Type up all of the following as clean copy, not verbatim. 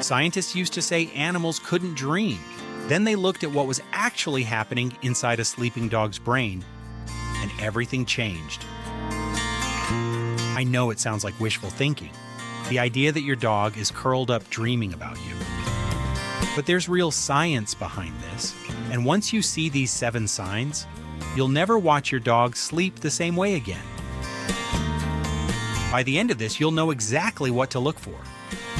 Scientists used to say animals couldn't dream. Then they looked at what was actually happening inside a sleeping dog's brain, and everything changed. I know it sounds like wishful thinking, the idea that your dog is curled up dreaming about you. But there's real science behind this, and once you see these 7 signs, you'll never watch your dog sleep the same way again. By the end of this, you'll know exactly what to look for,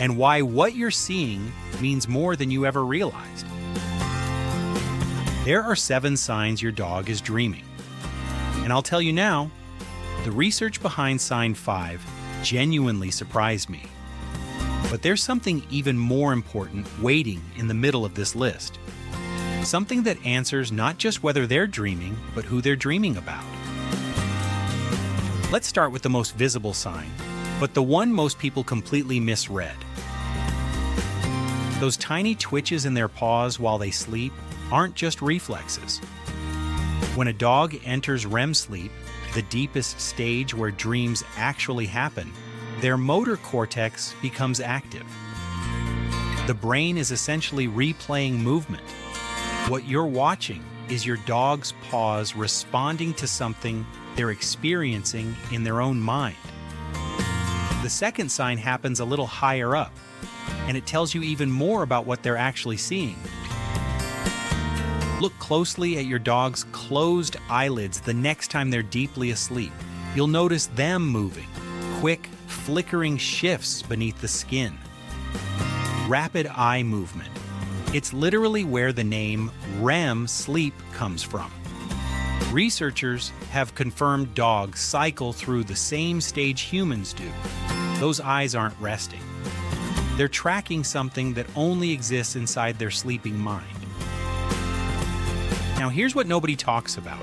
and why what you're seeing means more than you ever realized. There are 7 signs your dog is dreaming. And I'll tell you now, the research behind sign 5 genuinely surprised me. But there's something even more important waiting in the middle of this list. Something that answers not just whether they're dreaming, but who they're dreaming about. Let's start with the most visible sign, but the one most people completely misread. Those tiny twitches in their paws while they sleep aren't just reflexes. When a dog enters REM sleep, the deepest stage where dreams actually happen, their motor cortex becomes active. The brain is essentially replaying movement. What you're watching is your dog's paws responding to something they're experiencing in their own mind. The second sign happens a little higher up, and it tells you even more about what they're actually seeing. Look closely at your dog's closed eyelids the next time they're deeply asleep. You'll notice them moving, quick, flickering shifts beneath the skin. Rapid eye movement. It's literally where the name REM sleep comes from. Researchers have confirmed dogs cycle through the same stage humans do. Those eyes aren't resting. They're tracking something that only exists inside their sleeping mind. Now here's what nobody talks about.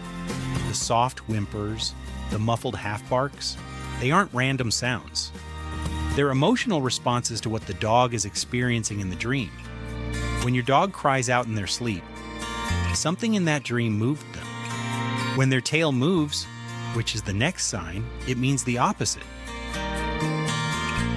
The soft whimpers, the muffled half barks, they aren't random sounds. They're emotional responses to what the dog is experiencing in the dream. When your dog cries out in their sleep, something in that dream moved them. When their tail moves, which is the next sign, it means the opposite.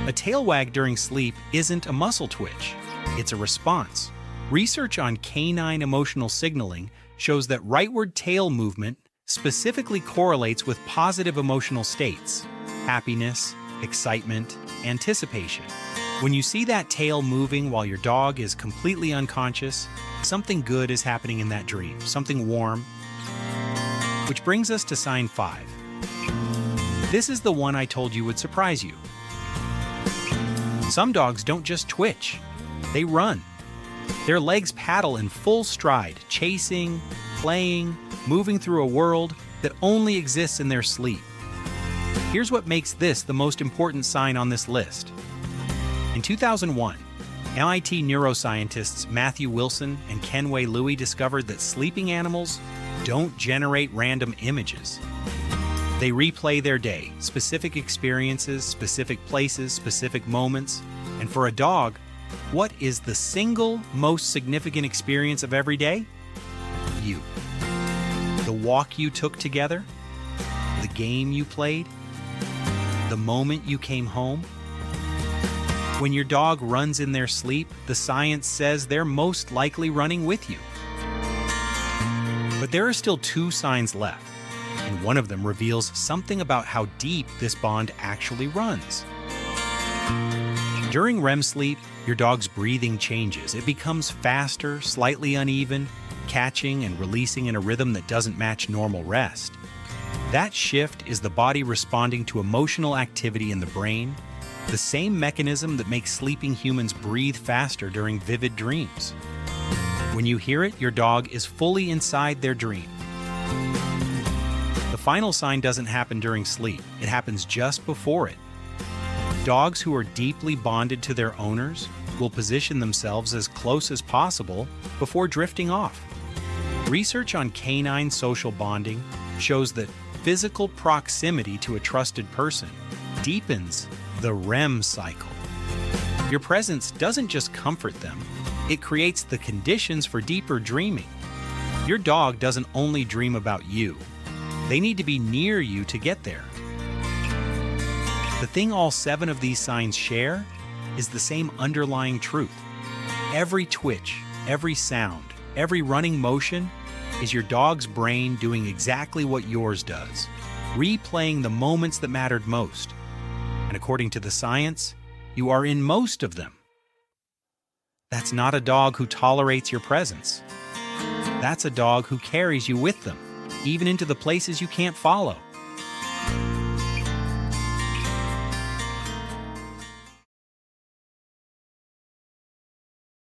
A tail wag during sleep isn't a muscle twitch, it's a response. Research on canine emotional signaling shows that rightward tail movement specifically correlates with positive emotional states, happiness, excitement, anticipation. When you see that tail moving while your dog is completely unconscious, something good is happening in that dream, something warm. Which brings us to sign 5. This is the one I told you would surprise you. Some dogs don't just twitch, they run. Their legs paddle in full stride, chasing, playing, moving through a world that only exists in their sleep. Here's what makes this the most important sign on this list. In 2001, MIT neuroscientists Matthew Wilson and Kenway Louie discovered that sleeping animals don't generate random images. They replay their day, specific experiences, specific places, specific moments. And for a dog, what is the single most significant experience of every day? You. The walk you took together, the game you played, the moment you came home. When your dog runs in their sleep, the science says they're most likely running with you. But there are still 2 signs left, and one of them reveals something about how deep this bond actually runs. During REM sleep, your dog's breathing changes. It becomes faster, slightly uneven, catching and releasing in a rhythm that doesn't match normal rest. That shift is the body responding to emotional activity in the brain, the same mechanism that makes sleeping humans breathe faster during vivid dreams. When you hear it, your dog is fully inside their dream. The final sign doesn't happen during sleep. It happens just before it. Dogs who are deeply bonded to their owners will position themselves as close as possible before drifting off. Research on canine social bonding shows that physical proximity to a trusted person deepens the REM cycle. Your presence doesn't just comfort them, it creates the conditions for deeper dreaming. Your dog doesn't only dream about you, they need to be near you to get there. The thing all 7 of these signs share is the same underlying truth. Every twitch, every sound, every running motion is your dog's brain doing exactly what yours does, replaying the moments that mattered most. And according to the science, you are in most of them. That's not a dog who tolerates your presence. That's a dog who carries you with them, even into the places you can't follow.